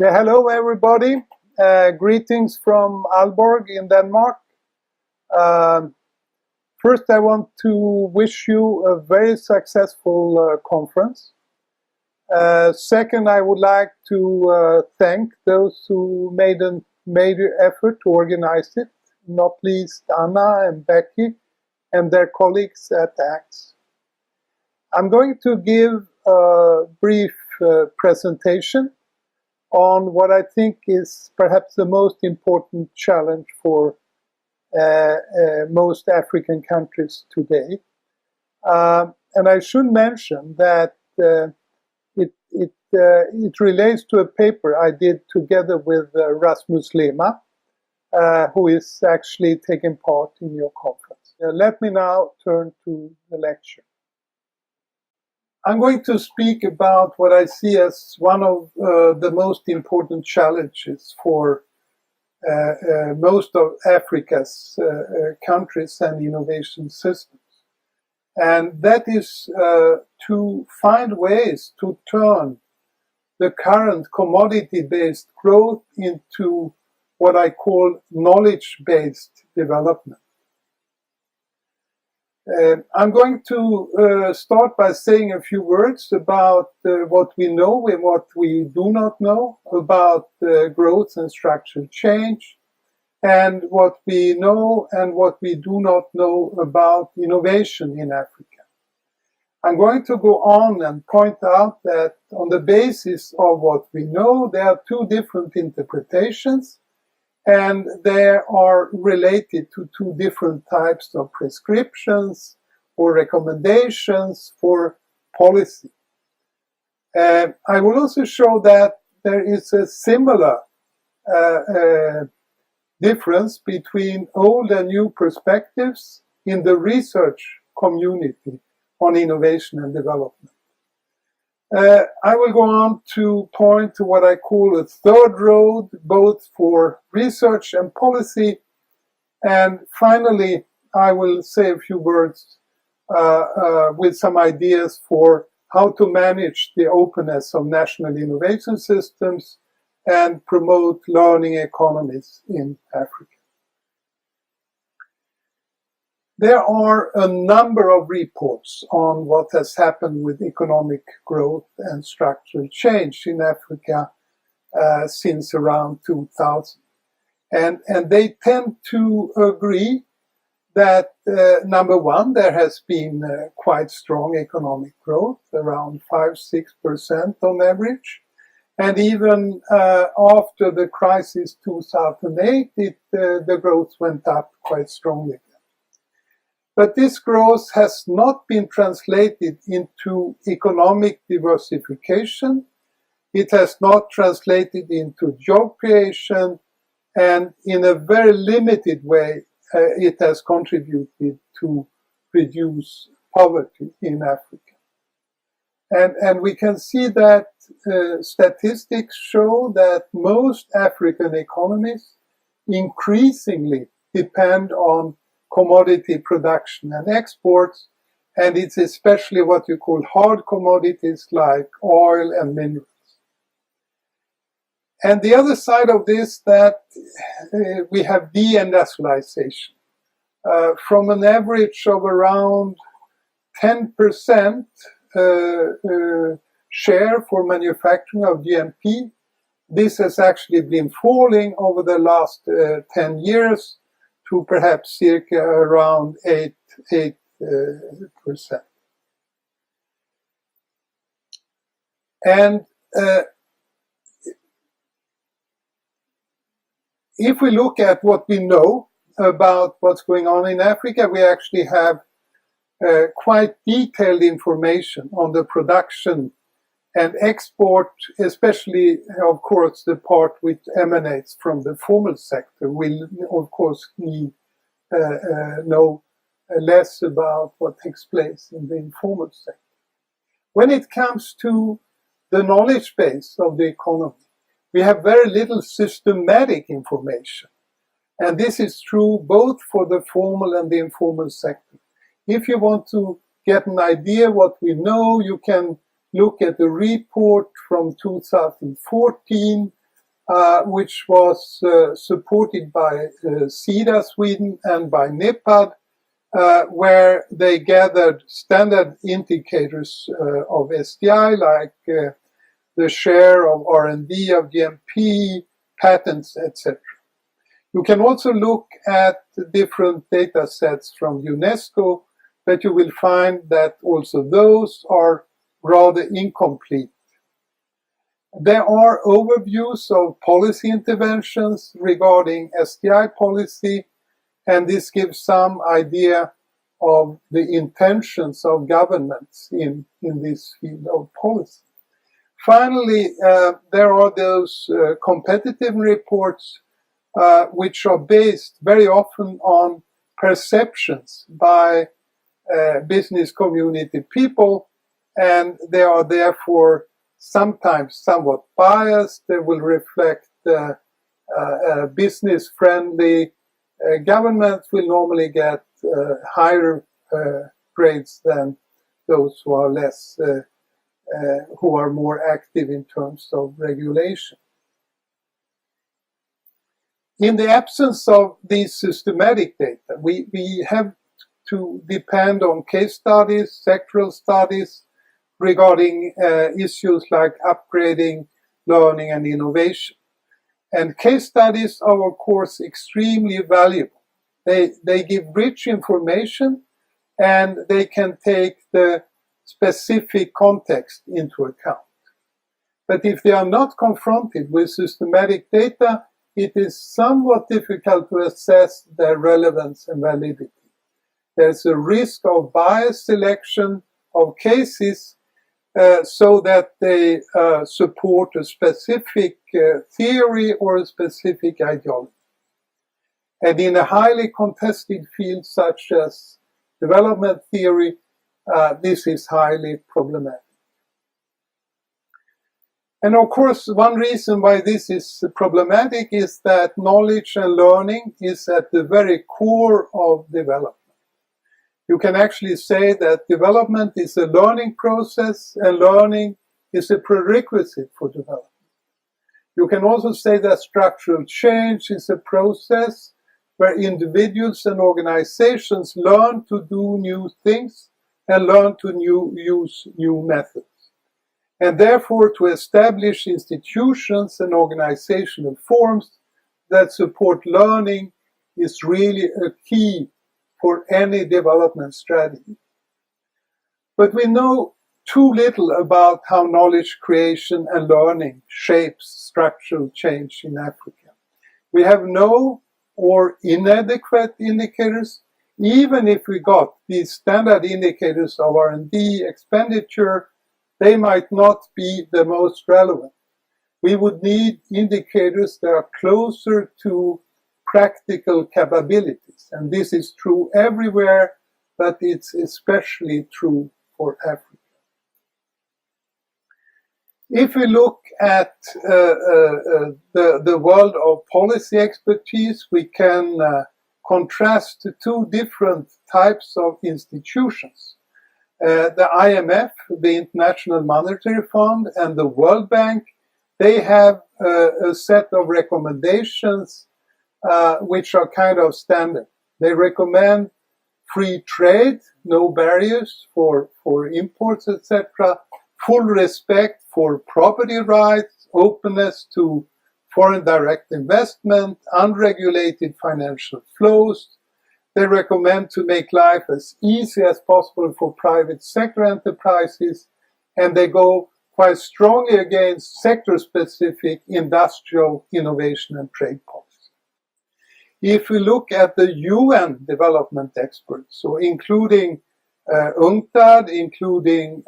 Yeah, hello everybody. Greetings from Aalborg in Denmark. First, I want to wish you a very successful conference. Second, I would like to thank those who made a major effort to organize it, not least Anna and Becky and their colleagues at ACTS. I'm going to give a brief presentation on what I think is perhaps the most important challenge for most African countries today. And I should mention that it relates to a paper I did together with Rasmus Lema, who is actually taking part in your conference. Let me now turn to the lecture. I'm going to speak about what I see as one of the most important challenges for most of Africa's countries and innovation systems. And that is to find ways to turn the current commodity-based growth into what I call knowledge-based development. I'm going to start by saying a few words about what we know and what we do not know about growth and structural change, and what we know and what we do not know about innovation in Africa. I'm going to go on and point out that on the basis of what we know, there are two different interpretations, and they are related to two different types of prescriptions or recommendations for policy. I will also show that there is a similar difference between old and new perspectives in the research community on innovation and development. I will go on to point to what I call a third road, both for research and policy. And finally, I will say a few words with some ideas for how to manage the openness of national innovation systems and promote learning economies in Africa. There are a number of reports on what has happened with economic growth and structural change in Africa since around 2000. And they tend to agree that, number one, there has been quite strong economic growth, around 5-6% on average. And even after the crisis 2008, the growth went up quite strongly. But this growth has not been translated into economic diversification. It has not translated into job creation, and in a very limited way, it has contributed to reduce poverty in Africa. And we can see that statistics show that most African economies increasingly depend on commodity production and exports, and it's especially what you call hard commodities like oil and minerals. And the other side of this, that we have deindustrialization. From an average of around 10% share for manufacturing of GNP, this has actually been falling over the last 10 years to perhaps circa around 8%. And if we look at what we know about what's going on in Africa, we actually have quite detailed information on the production and export, especially, of course, the part which emanates from the formal sector. We'll, of course, need know less about what takes place in the informal sector. When it comes to the knowledge base of the economy, we have very little systematic information. And this is true both for the formal and the informal sector. If you want to get an idea what we know, you can look at the report from 2014 which was supported by SIDA Sweden and by NEPAD, where they gathered standard indicators of SDI, like the share of R&D of GMP, patents, etc. You can also look at different data sets from UNESCO, but you will find that also those are rather incomplete. There are overviews of policy interventions regarding SDI policy, and this gives some idea of the intentions of governments in this field of policy. Finally, there are those competitive reports which are based very often on perceptions by business community people, and they are therefore sometimes somewhat biased. They will reflect business-friendly governments will normally get higher grades than those who are less, who are more active in terms of regulation. In the absence of these systematic data, we have to depend on case studies, sectoral studies regarding issues like upgrading, learning, and innovation. And case studies are, of course, extremely valuable. They give rich information, and they can take the specific context into account. But if they are not confronted with systematic data, it is somewhat difficult to assess their relevance and validity. There's a risk of biased selection of cases so that they support a specific theory or a specific ideology. And in a highly contested field such as development theory, this is highly problematic. And of course, one reason why this is problematic is that knowledge and learning is at the very core of development. You can actually say that development is a learning process, and learning is a prerequisite for development. You can also say that structural change is a process where individuals and organizations learn to do new things and learn to use new methods. And therefore, to establish institutions and organizational forms that support learning is really a key for any development strategy. But we know too little about how knowledge creation and learning shapes structural change in Africa. We have no or inadequate indicators. Even if we got these standard indicators of R&D expenditure, they might not be the most relevant. We would need indicators that are closer to practical capabilities. And this is true everywhere, but it's especially true for Africa. If we look at the world of policy expertise, we can contrast two different types of institutions. The IMF, the International Monetary Fund, and the World Bank, they have a set of recommendations which are kind of standard. They recommend free trade, no barriers for imports, etc., full respect for property rights, openness to foreign direct investment, unregulated financial flows. They recommend to make life as easy as possible for private sector enterprises, and they go quite strongly against sector-specific industrial innovation and trade policy. If we look at the UN development experts, so including UNCTAD, including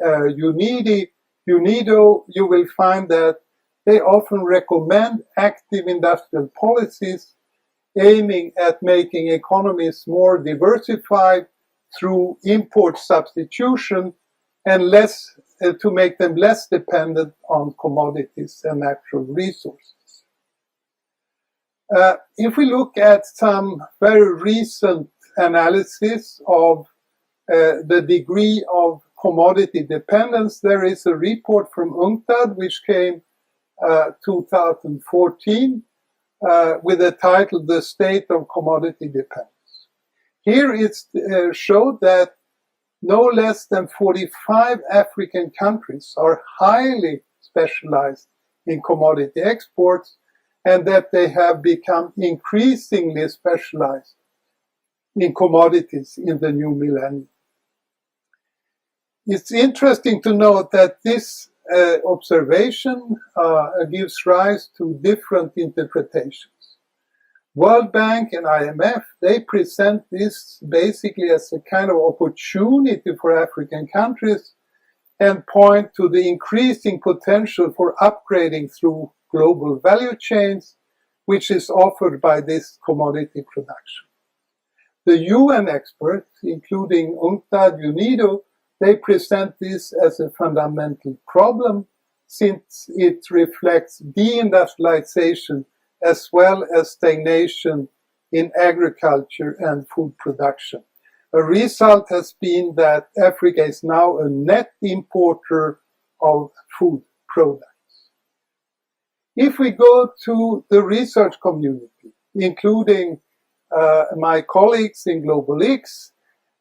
UNIDO, you will find that they often recommend active industrial policies aiming at making economies more diversified through import substitution and to make them less dependent on commodities and natural resources. If we look at some very recent analysis of the degree of commodity dependence, there is a report from UNCTAD which came 2014 with the title The State of Commodity Dependence. Here it's showed that no less than 45 African countries are highly specialized in commodity exports, and that they have become increasingly specialized in commodities in the new millennium. It's interesting to note that this observation gives rise to different interpretations. World Bank and IMF, they present this basically as a kind of opportunity for African countries and point to the increasing potential for upgrading through global value chains, which is offered by this commodity production. The UN experts, including UNCTAD, UNIDO, they present this as a fundamental problem since it reflects deindustrialization as well as stagnation in agriculture and food production. A result has been that Africa is now a net importer of food products. If we go to the research community, including my colleagues in AfricaLics,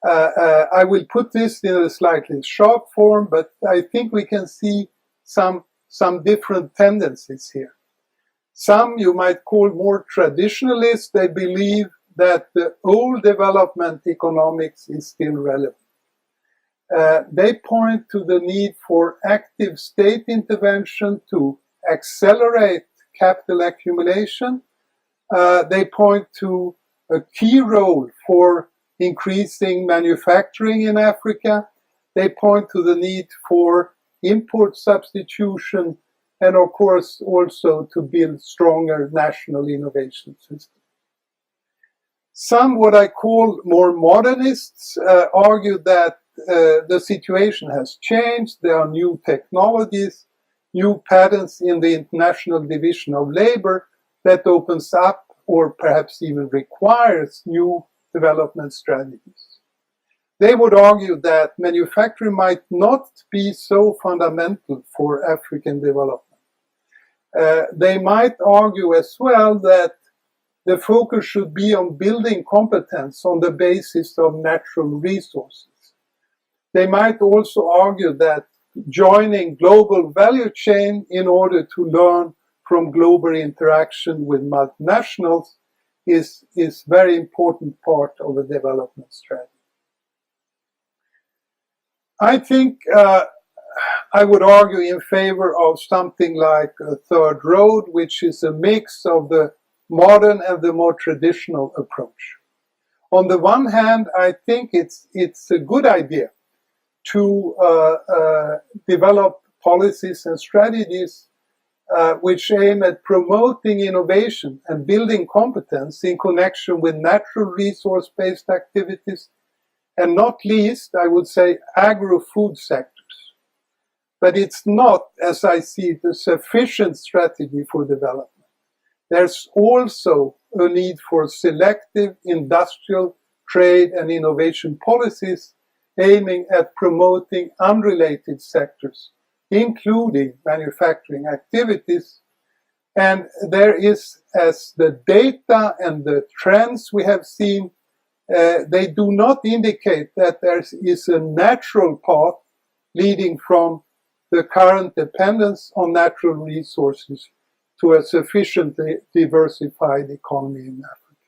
I will put this in a slightly short form, but I think we can see some different tendencies here. Some you might call more traditionalists. They believe that the old development economics is still relevant. They point to the need for active state intervention to accelerate capital accumulation. They point to a key role for increasing manufacturing in Africa. They point to the need for import substitution and, of course, also to build stronger national innovation systems. Some, what I call more modernists, argue that the situation has changed. There are new technologies, new patterns in the international division of labor that opens up or perhaps even requires new development strategies. They would argue that manufacturing might not be so fundamental for African development. They might argue as well that the focus should be on building competence on the basis of natural resources. They might also argue that joining global value chain in order to learn from global interaction with multinationals is very important part of the development strategy. I think I would argue in favor of something like a third road, which is a mix of the modern and the more traditional approach. On the one hand, I think it's a good idea to develop policies and strategies which aim at promoting innovation and building competence in connection with natural resource-based activities, and not least, I would say, agro-food sectors. But it's not, as I see it, a sufficient strategy for development. There's also a need for selective industrial, trade and innovation policies aiming at promoting unrelated sectors, including manufacturing activitis. And there is, as the data and the trends we have seen, they do not indicate that there is a natural path leading from the current dependence on natural resources to a sufficiently diversified economy in Africa.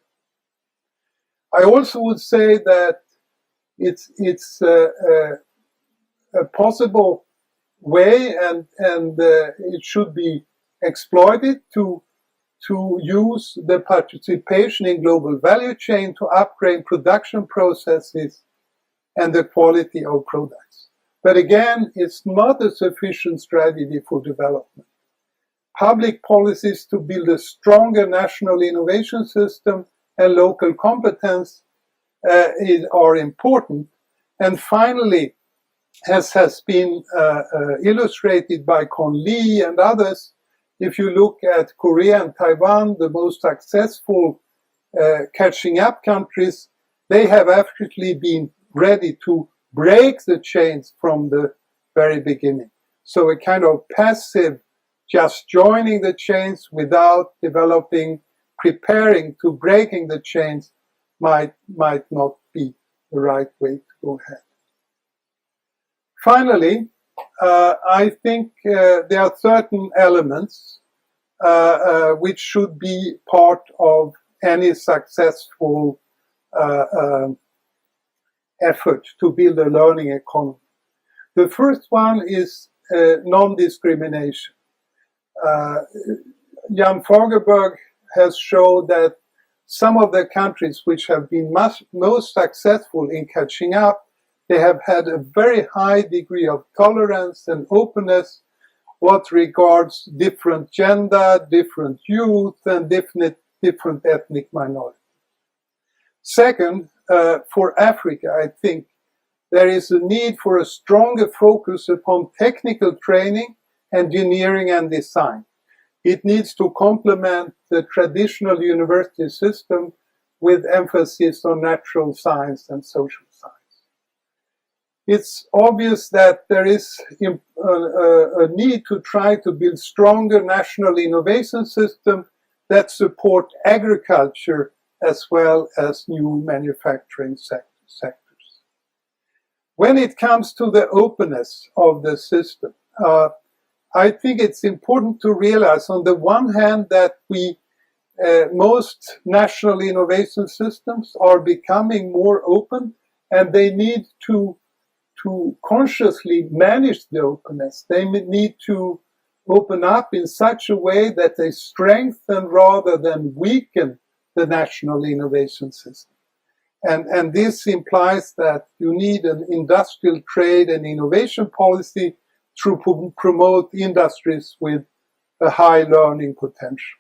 I also would say that it's a possible way, and it should be exploited to use the participation in global value chain to upgrade production processes and the quality of products. But again, it's not a sufficient strategy for development. Public policies to build a stronger national innovation system and local competence are important. And finally, as has been illustrated by Con Lee and others, if you look at Korea and Taiwan, the most successful catching up countries, they have actually been ready to break the chains from the very beginning. So a kind of passive just joining the chains without preparing to breaking the chains might not be the right way to go ahead. Finally, I think there are certain elements which should be part of any successful effort to build a learning economy. The first one is non-discrimination. Jan Fagerberg has shown that some of the countries which have been most successful in catching up, they have had a very high degree of tolerance and openness what regards different gender, different youth, and different ethnic minorities. Second, for Africa, I think there is a need for a stronger focus upon technical training, engineering, and design. It needs to complement the traditional university system with emphasis on natural science and social science. It's obvious that there is a need to try to build stronger national innovation systems that support agriculture as well as new manufacturing sectors. When it comes to the openness of the system, I think it's important to realize on the one hand that most national innovation systems are becoming more open and they need to consciously manage the openness. They need to open up in such a way that they strengthen rather than weaken the national innovation system. And this implies that you need an industrial trade and innovation policy to promote industries with a high learning potential.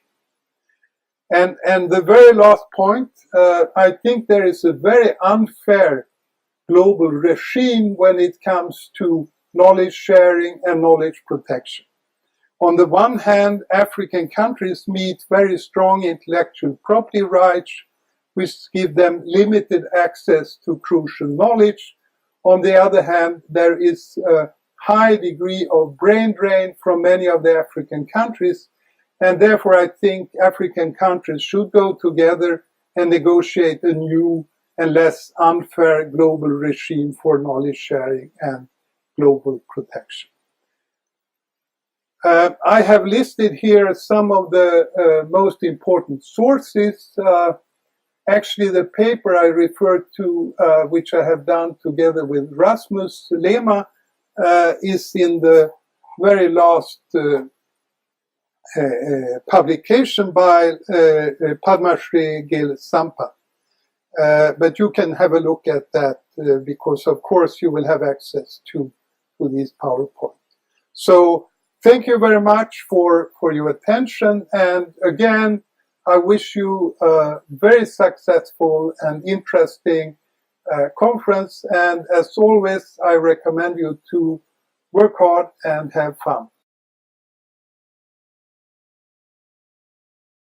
And the very last point, I think there is a very unfair global regime when it comes to knowledge sharing and knowledge protection. On the one hand, African countries meet very strong intellectual property rights, which give them limited access to crucial knowledge. On the other hand, there is a high degree of brain drain from many of the African countries, and therefore I think African countries should go together and negotiate a new and less unfair global regime for knowledge sharing and global protection. I have listed here some of the most important sources. Actually, the paper I referred to, which I have done together with Rasmus Lema, is in the very last publication by Padmashri Gill Sampath. But you can have a look at that because, of course, you will have access to these PowerPoint. So thank you very much for your attention. And again, I wish you a very successful and interesting conference. And as always, I recommend you to work hard and have fun.